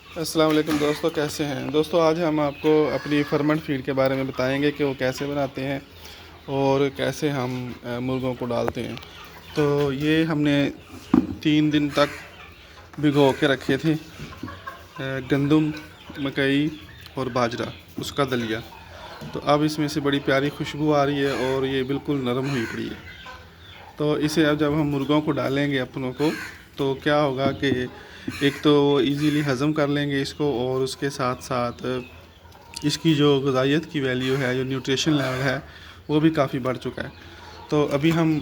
अस्सलाम वालेकुम दोस्तों, कैसे हैं दोस्तों। आज हम आपको अपनी फर्मेंट फीड के बारे में बताएंगे कि वो कैसे बनाते हैं और कैसे हम मुर्गों को डालते हैं। तो ये हमने 3 दिन तक भिगो के रखे थे गंदम, मकई और बाजरा, उसका दलिया। तो अब इसमें से बड़ी प्यारी खुशबू आ रही है और ये बिल्कुल नरम हुई पड़ी है। तो इसे अब जब हम मुर्गों को डालेंगे अपनों को, तो क्या होगा कि एक तो वो इजीली हज़म कर लेंगे इसको, और उसके साथ साथ इसकी जो ग़िज़ाइयत की वैल्यू है, जो न्यूट्रिशन लेवल है, वो भी काफ़ी बढ़ चुका है। तो अभी हम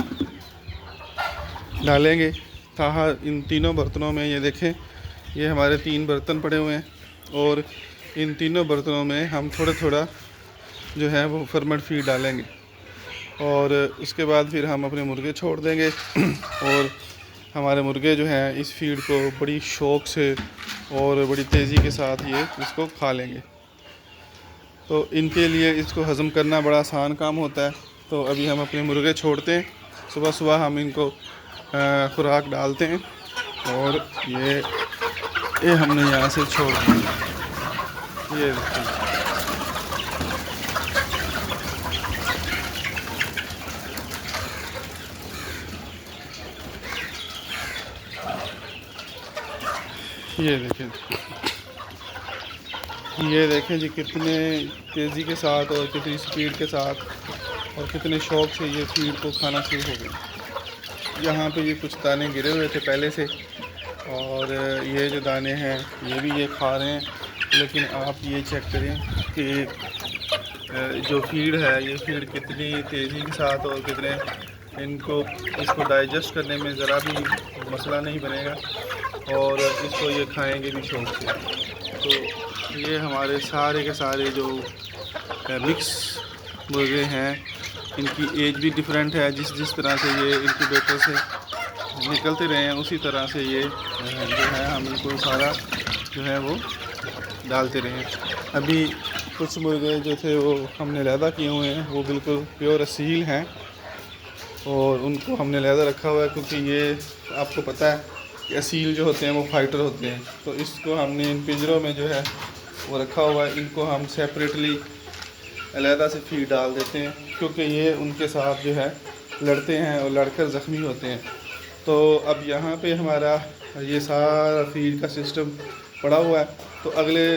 डालेंगे ताहा इन तीनों बर्तनों में। ये देखें, ये हमारे 3 बर्तन पड़े हुए हैं और इन तीनों बर्तनों में हम थोड़ा थोड़ा जो है वो फर्मेंट फीड डालेंगे और उसके बाद फिर हम अपने मुर्गे छोड़ देंगे और हमारे मुर्गे जो हैं इस फीड को बड़ी शौक़ से और बड़ी तेज़ी के साथ ये इसको खा लेंगे। तो इनके लिए इसको हज़म करना बड़ा आसान काम होता है। तो अभी हम अपने मुर्गे छोड़ते हैं, सुबह सुबह हम इनको खुराक डालते हैं और ये हमने यहाँ से छोड़ दिया। ये देखिए, ये देखें जी, कितने तेज़ी के साथ और कितनी स्पीड के साथ और कितने शौक़ से ये फीड को खाना शुरू हो गए। यहाँ पे ये कुछ दाने गिरे हुए थे पहले से और ये जो दाने हैं ये भी ये खा रहे हैं। लेकिन आप ये चेक करें कि जो फीड है, ये फीड कितनी तेज़ी के साथ और कितने इसको डाइजेस्ट करने में ज़रा भी मसला नहीं बनेगा और इसको ये खाएंगे भी शौक़ से। तो ये हमारे सारे के सारे जो मिक्स मुर्गे हैं, इनकी एज भी डिफरेंट है। जिस तरह से ये इनक्यूबेटर से निकलते रहे हैं उसी तरह से ये जो है हम इनको सारा जो है वो डालते रहे हैं। अभी कुछ मुर्गे जो थे वो हमने लैदा किए हुए हैं, वो बिल्कुल प्योर असील हैं और उनको हमने लैदा रखा हुआ है क्योंकि ये आपको पता है कि असील जो होते हैं वो फाइटर होते हैं। तो इसको हमने इन पिंजरों में जो है वो रखा हुआ है। इनको हम सेपरेटली अलहदा से फीड डाल देते हैं क्योंकि ये उनके साथ जो है लड़ते हैं और लड़कर ज़ख्मी होते हैं। तो अब यहाँ पे हमारा ये सारा फीड का सिस्टम पड़ा हुआ है। तो अगले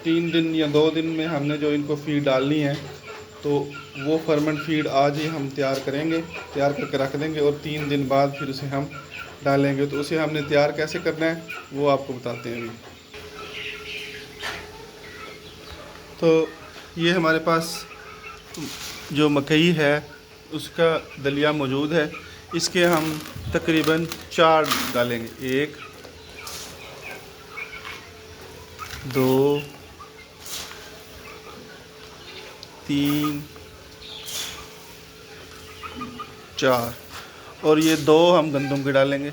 3 दिन या 2 दिन में हमने जो इनको फीड डालनी है, तो वो फर्मेंट फीड आज ही हम तैयार करके रख देंगे और 3 दिन बाद फिर उसे हम डालेंगे। तो उसे हमने तैयार कैसे करना है वो आपको बताते हैं अभी। तो ये हमारे पास जो मकई है उसका दलिया मौजूद है। इसके हम तकरीबन 4 डालेंगे, 1 2 3 4 और ये 2 हम गंदम के डालेंगे,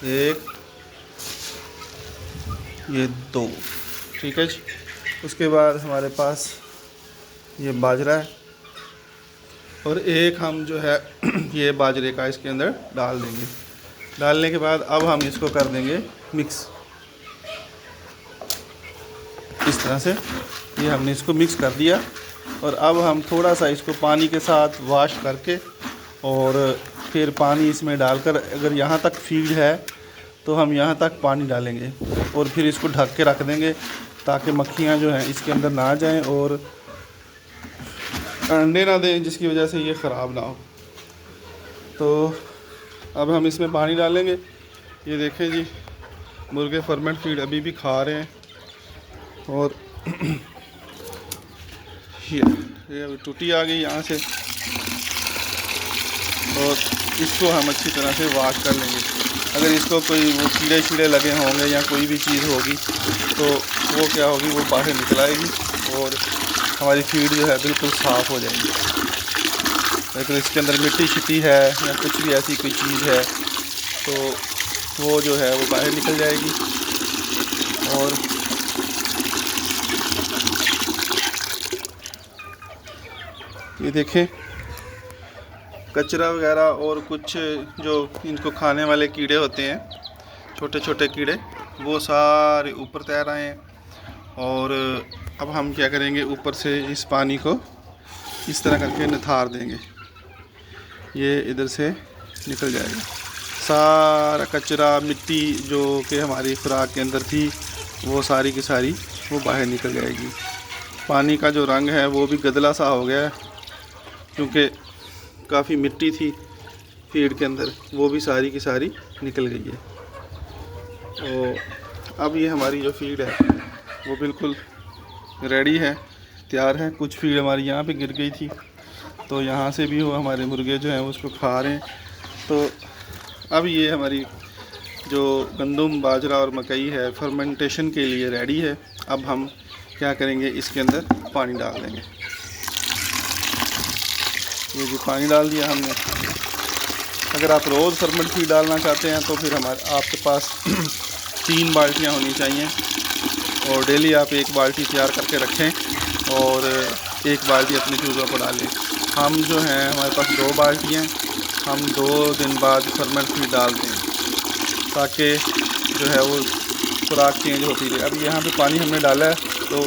1 ये 2, ठीक है जी। उसके बाद हमारे पास ये बाजरा है और 1 हम जो है ये बाजरे का इसके अंदर डाल देंगे। डालने के बाद अब हम इसको कर देंगे मिक्स। इस तरह से ये हमने इसको मिक्स कर दिया और अब हम थोड़ा सा इसको पानी के साथ वॉश करके और फिर पानी इसमें डालकर, अगर यहाँ तक फीड है तो हम यहाँ तक पानी डालेंगे और फिर इसको ढक के रख देंगे ताकि मक्खियाँ जो हैं इसके अंदर ना जाएं और अंडे ना दें, जिसकी वजह से ये ख़राब ना हो। तो अब हम इसमें पानी डालेंगे। ये देखें जी, मुर्गे फर्मेंट फीड अभी भी खा रहे हैं और ये अभी टूटी आ गई यहाँ से और इसको हम अच्छी तरह से वॉश कर लेंगे। अगर इसको कोई वो कीड़े लगे होंगे या कोई भी चीज़ होगी तो वो क्या होगी, वो बाहर निकल आएगी और हमारी फीड जो है बिल्कुल साफ़ हो जाएगी। लेकिन इसके अंदर मिट्टी शिट्टी है या कुछ भी ऐसी कोई चीज़ है तो वो जो है वो बाहर निकल जाएगी। और ये देखें, कचरा वगैरह और कुछ जो इनको खाने वाले कीड़े होते हैं, छोटे छोटे कीड़े, वो सारे ऊपर तैर आए हैं। और अब हम क्या करेंगे, ऊपर से इस पानी को इस तरह करके निथार देंगे, ये इधर से निकल जाएगा। सारा कचरा मिट्टी जो कि हमारी खुराक के अंदर थी वो सारी की सारी वो बाहर निकल जाएगी। पानी का जो रंग है वो भी गदला सा हो गया है, क्योंकि काफ़ी मिट्टी थी फीड के अंदर, वो भी सारी की सारी निकल गई है। तो अब ये हमारी जो फीड है वो बिल्कुल रेडी है, तैयार है। कुछ फीड हमारी यहाँ पे गिर गई थी, तो यहाँ से भी वो हमारे मुर्गे जो हैं उसको खा रहे हैं। तो अब ये हमारी जो गंदम, बाजरा और मकई है फर्मेंटेशन के लिए रेडी है। अब हम क्या करेंगे, इसके अंदर पानी डाल देंगे। ये जो पानी डाल दिया हमने। अगर आप रोज़ फर्मेंट फीड डालना चाहते हैं तो फिर आपके पास 3 बाल्टियाँ होनी चाहिए, और डेली आप 1 बाल्टी तैयार करके रखें और 1 बाल्टी अपने चूज़ों को डालें। हम जो हैं हमारे पास 2 बाल्टी हैं, हम 2 दिन बाद फर्मेंट फीड डालते हैं ताकि जो है वो खुराक चेंज होती रहे। अब यहाँ पे पानी हमने डाला है तो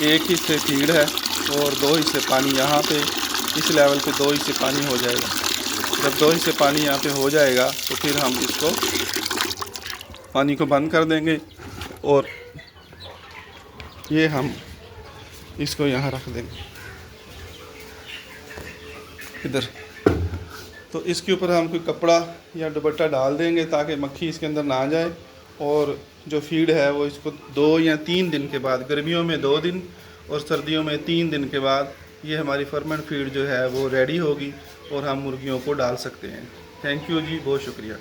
1 हिस्से फीड है और 2 हिस्से पानी। यहाँ पे इस लेवल पे 2 हिस्से पानी हो जाएगा। जब 2 हिस्से पानी यहाँ पे हो जाएगा तो फिर हम इसको पानी को बंद कर देंगे और ये हम इसको यहाँ रख देंगे इधर। तो इसके ऊपर हम कोई कपड़ा या दुपट्टा डाल देंगे ताकि मक्खी इसके अंदर ना जाए। और जो फीड है वो इसको 2 या 3 दिन के बाद, गर्मियों में 2 दिन और सर्दियों में 3 दिन के बाद ये हमारी फर्मेंट फीड जो है वो रेडी होगी और हम मुर्गियों को डाल सकते हैं। थैंक यू जी, बहुत शुक्रिया।